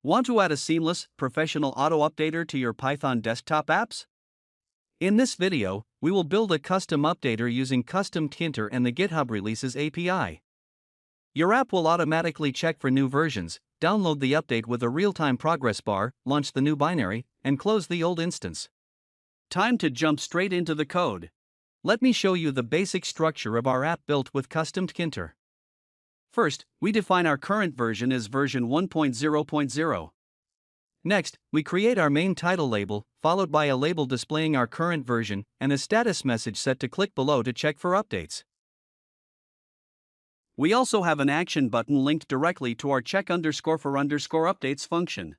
Want to add a seamless, professional auto-updater to your Python desktop apps? In this video, we will build a custom updater using CustomTkinter and the GitHub Releases API. Your app will automatically check for new versions, download the update with a real-time progress bar, launch the new binary, and close the old instance. Time to jump straight into the code. Let me show you the basic structure of our app built with CustomTkinter. First, we define our current version as version 1.0.0. Next, we create our main title label, followed by a label displaying our current version and a status message set to click below to check for updates. We also have an action button linked directly to our check_for_updates function.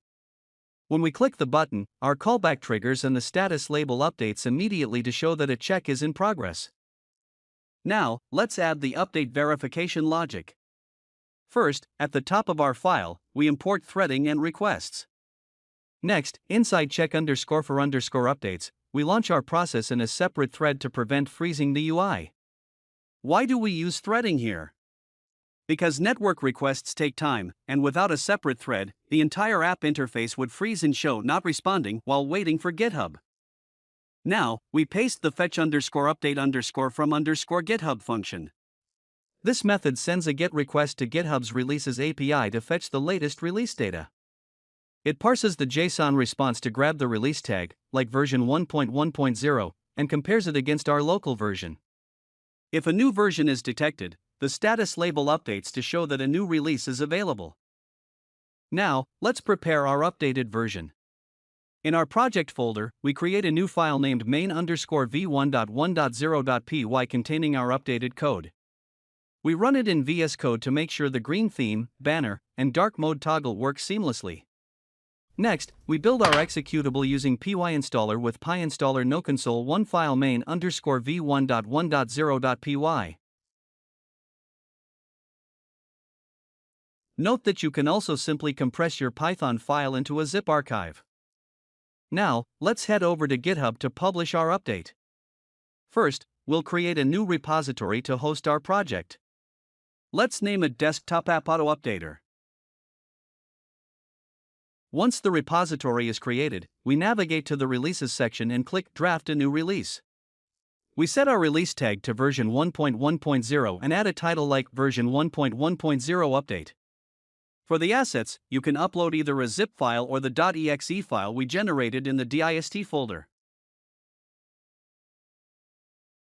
When we click the button, our callback triggers and the status label updates immediately to show that a check is in progress. Now, let's add the update verification logic. First, at the top of our file, we import threading and requests. Next, inside check_for_updates, we launch our process in a separate thread to prevent freezing the UI. Why do we use threading here? Because network requests take time, and without a separate thread, the entire app interface would freeze and show not responding while waiting for GitHub. Now, we paste the fetch_update_from_GitHub function. This method sends a GET request to GitHub's Releases API to fetch the latest release data. It parses the JSON response to grab the release tag, like version 1.1.0, and compares it against our local version. If a new version is detected, the status label updates to show that a new release is available. Now, let's prepare our updated version. In our project folder, we create a new file named main_v1.1.0.py containing our updated code. We run it in VS Code to make sure the green theme, banner, and dark mode toggle work seamlessly. Next, we build our executable using pyinstaller with pyinstaller noconsole1 file main_v1.1.0.py. Note that you can also simply compress your Python file into a zip archive. Now, let's head over to GitHub to publish our update. First, we'll create a new repository to host our project. Let's name it Desktop App Auto Updater. Once the repository is created, we navigate to the Releases section and click Draft a new release. We set our release tag to version 1.1.0 and add a title like version 1.1.0 update. For the assets, you can upload either a zip file or the .exe file we generated in the dist folder.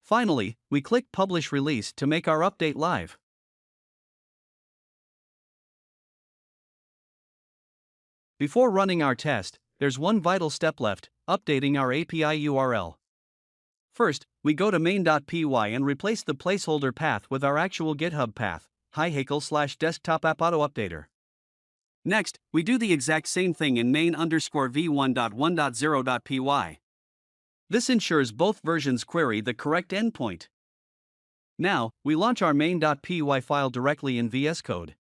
Finally, we click Publish Release to make our update live. Before running our test, there's one vital step left: updating our API URL. First, we go to main.py and replace the placeholder path with our actual GitHub path, /desktop_app_auto_updater. Next, we do the exact same thing in main_v1.1.0.py. This ensures both versions query the correct endpoint. Now, we launch our main.py file directly in VS Code.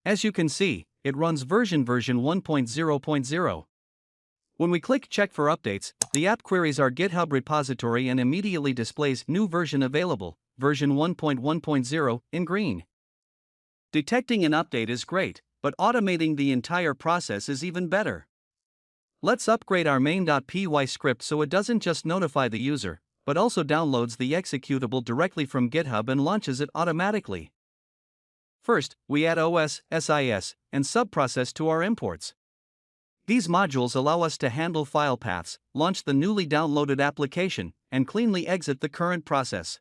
As you can see, it runs version 1.0.0. When we click Check for Updates, the app queries our GitHub repository and immediately displays New Version Available, version 1.1.0, in green. Detecting an update is great, but automating the entire process is even better. Let's upgrade our main.py script so it doesn't just notify the user, but also downloads the executable directly from GitHub and launches it automatically. First, we add OS, SIS, and subprocess to our imports. These modules allow us to handle file paths, launch the newly downloaded application, and cleanly exit the current process.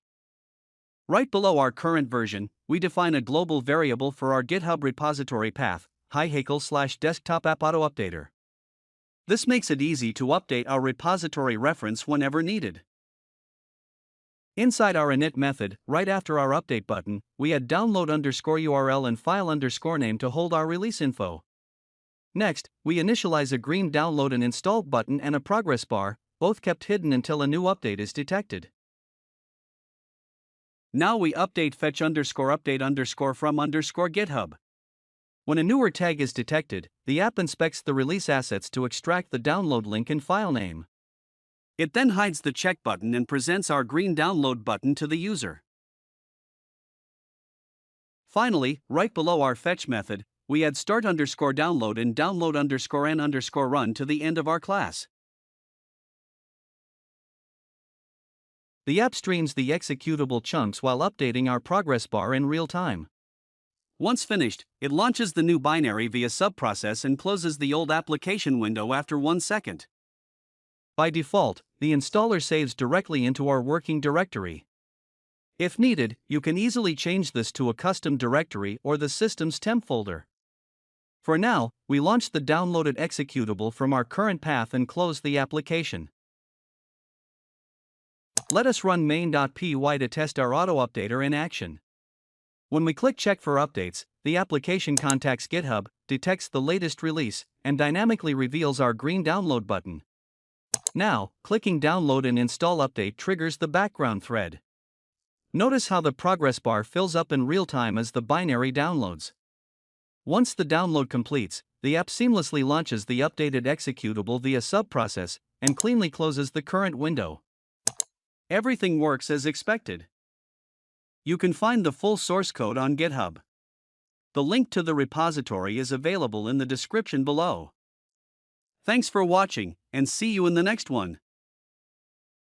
Right below our current version, we define a global variable for our GitHub repository path, /desktop_app_auto_updater. This makes it easy to update our repository reference whenever needed. Inside our init method, right after our update button, we add download_URL and file_name to hold our release info. Next, we initialize a green download and install button and a progress bar, both kept hidden until a new update is detected. Now we update fetch_update_from_GitHub. When a newer tag is detected, the app inspects the release assets to extract the download link and file name. It then hides the check button and presents our green download button to the user. Finally, right below our fetch method, we add start_download and download_n_run to the end of our class. The app streams the executable chunks while updating our progress bar in real time. Once finished, it launches the new binary via subprocess and closes the old application window after 1 second. By default, the installer saves directly into our working directory. If needed, you can easily change this to a custom directory or the system's temp folder. For now, we launch the downloaded executable from our current path and close the application. Let us run main.py to test our auto updater in action. When we click check for updates, the application contacts GitHub, detects the latest release, and dynamically reveals our green download button. Now, clicking download and install update triggers the background thread. Notice how the progress bar fills up in real time as the binary downloads. Once the download completes, the app seamlessly launches the updated executable via subprocess and cleanly closes the current window. Everything works as expected. You can find the full source code on GitHub. The link to the repository is available in the description below. Thanks for watching, and see you in the next one.